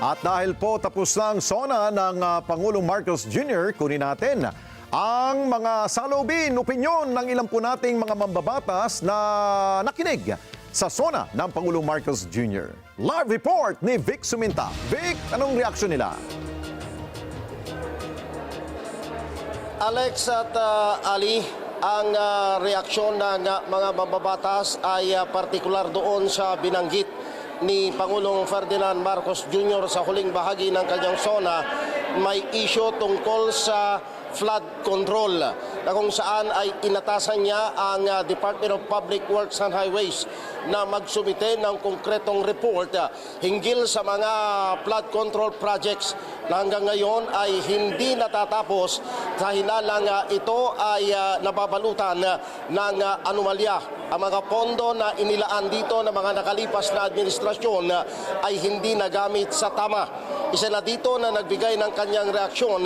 At dahil po tapos na ang SONA ng Pangulong Marcos Jr., kunin natin ang mga saloobin, opinyon ng ilang po nating mga mambabatas na nakinig sa SONA ng Pangulong Marcos Jr. Live report ni Vic Suminta. Vic, anong reaksyon nila? Alex at Ali, ang reaksyon ng mga mambabatas ay partikular doon sa binanggit ni Pangulong Ferdinand Marcos Jr. sa huling bahagi ng kanyang SONA. May issue tungkol sa flood control na kung saan ay inatasan niya ang Department of Public Works and Highways na magsumite ng konkretong report hinggil sa mga flood control projects na hanggang ngayon ay hindi natatapos sa hinalang ito ay nababalutan ng anomalya. Ang mga pondo na inilaan dito ng mga nakalipas na administrasyon ay hindi nagamit sa tama. Isa na dito na nagbigay ng kanyang reaksyon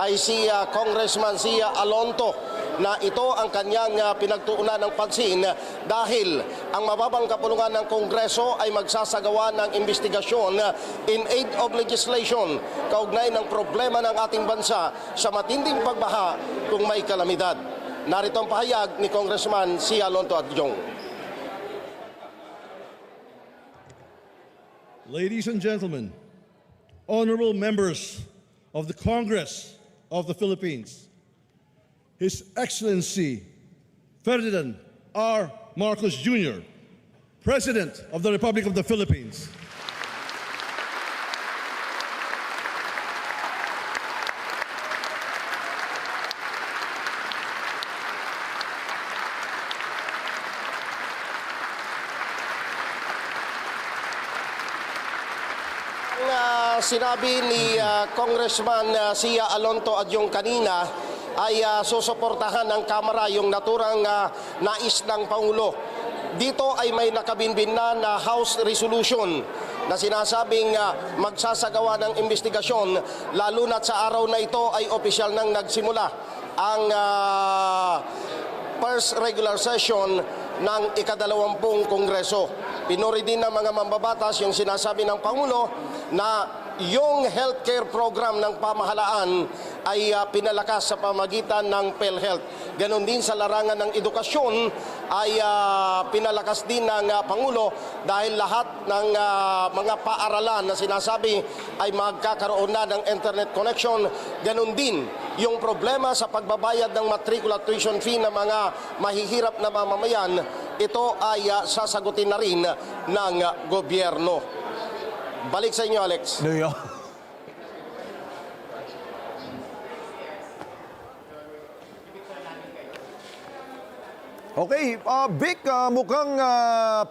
ay si Congressman Zia Alonto na ito ang kanyang pinagtuunan ng pansin dahil ang mababang kapulungan ng Kongreso ay magsasagawa ng investigasyon in aid of legislation kaugnay ng problema ng ating bansa sa matinding pagbaha kung may kalamidad. Narito ang pahayag ni Congressman Zia Alonto Adjong. Ladies and gentlemen, honorable members of the Congress of the Philippines, His Excellency Ferdinand R. Marcos Jr., President of the Republic of the Philippines. Sinabi ni Congressman Zia Alonto Adjong kanina ay susuportahan ng Kamara yung naturang nais ng Pangulo. Dito ay may nakabinbin na House Resolution na sinasabing magsasagawa ng investigasyon lalo na sa araw na ito ay opisyal nang nagsimula ang first regular session ng ika-20 Kongreso. Pinuri din ng mga mambabatas yung sinasabi ng Pangulo na yung healthcare program ng pamahalaan ay pinalakas sa pamagitan ng PhilHealth. Ganon din sa larangan ng edukasyon ay pinalakas din ng Pangulo dahil lahat ng mga paaralan na sinasabi ay magkakaroon na ng internet connection. Ganon din yung problema sa pagbabayad ng matricula tuition fee ng mga mahihirap na mamamayan, ito ay sasagutin na rin ng gobyerno. Balik sa inyo, Alex. Okay, Vic, mukhang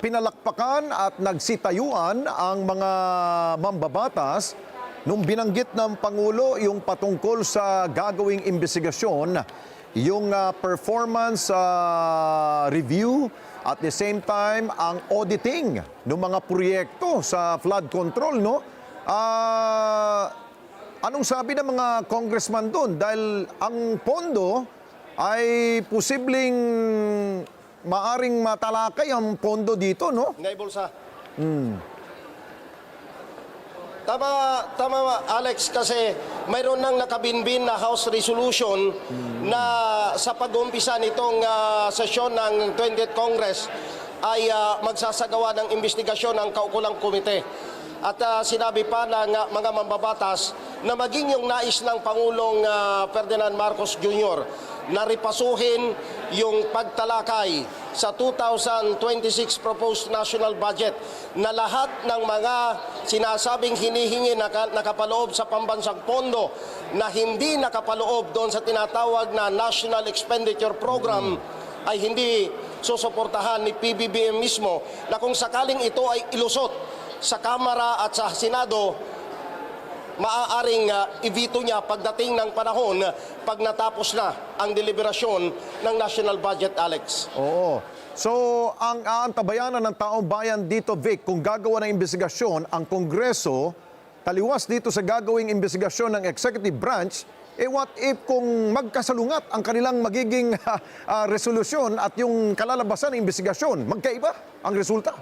pinalakpakan at nagsitayuan ang mga mambabatas nung binanggit ng Pangulo yung patungkol sa gagawing investigasyon, yung performance review at the same time ang auditing ng mga proyekto sa flood control, no? Anong sabi ng mga congressman doon? Dahil ang pondo ay posibleng maaring matalakay ang pondo dito, no? Ngay bulsa. Tama, Alex, kasi mayroon nang nakabinbin na House Resolution na sa pag-umpisa nitong sesyon ng 20th Congress ay magsasagawa ng investigasyon ng kaukulang komite. At sinabi pa ng mga mambabatas na maging yung nais ng Pangulong Ferdinand Marcos Jr. na ripasuhin yung pagtalakay sa 2026 proposed national budget na lahat ng mga sinasabing hinihingi na nakapaloob sa pambansang pondo na hindi nakapaloob doon sa tinatawag na National Expenditure Program ay hindi susuportahan ni PBBM mismo, na kung sakaling ito ay ilusot sa Kamara at sa Senado, maaaring i-veto niya pagdating ng panahon pag natapos na ang deliberasyon ng national budget, Alex. Oo. So, ang aantabayanan ng taong bayan dito, Vic, kung gagawa ng investigasyon, ang Kongreso, taliwas dito sa gagawing investigasyon ng executive branch, what if kung magkasalungat ang kanilang magiging resolusyon at yung kalalabasan ng investigasyon, magkaiba ang resulta?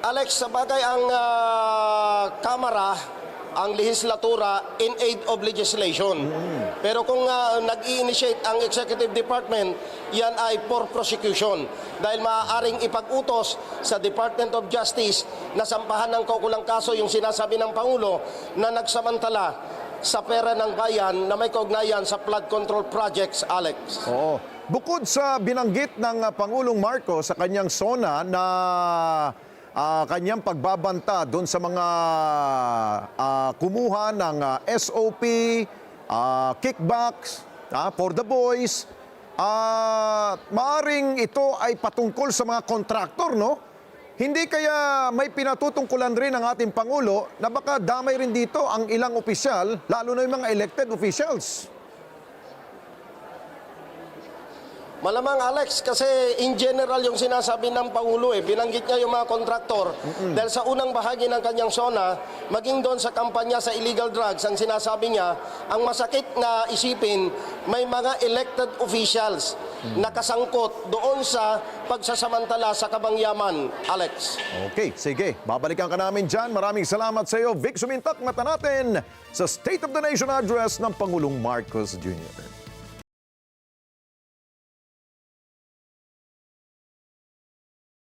Alex, sabagay ang Kamara, ang lehislatura in aid of legislation. Pero kung nag-i-initiate ang Executive Department, yan ay for prosecution. Dahil maaaring ipag-utos sa Department of Justice na sampahan ng kaukulang kaso yung sinasabi ng Pangulo na nagsamantala sa pera ng bayan na may kaugnayan sa flood control projects, Alex. Oo. Bukod sa binanggit ng Pangulong Marcos sa kanyang SONA na kanyang pagbabanta doon sa mga kumuha ng SOP, kickbacks for the boys, maaring ito ay patungkol sa mga kontraktor, no? Hindi kaya may pinatutungkulan rin ang ating Pangulo na baka damay rin dito ang ilang opisyal, lalo na yung mga elected officials? Malamang, Alex, kasi in general yung sinasabi ng Pangulo, binanggit niya yung mga kontraktor. Dahil sa unang bahagi ng kanyang SONA, maging doon sa kampanya sa illegal drugs, ang sinasabi niya, ang masakit na isipin, may mga elected officials na kasangkot doon sa pagsasamantala sa kabangyaman, Alex. Okay, sige. Babalikan ka namin dyan. Maraming salamat sa iyo, Vic Sumintak. Mata natin sa State of the Nation address ng Pangulong Marcos Jr.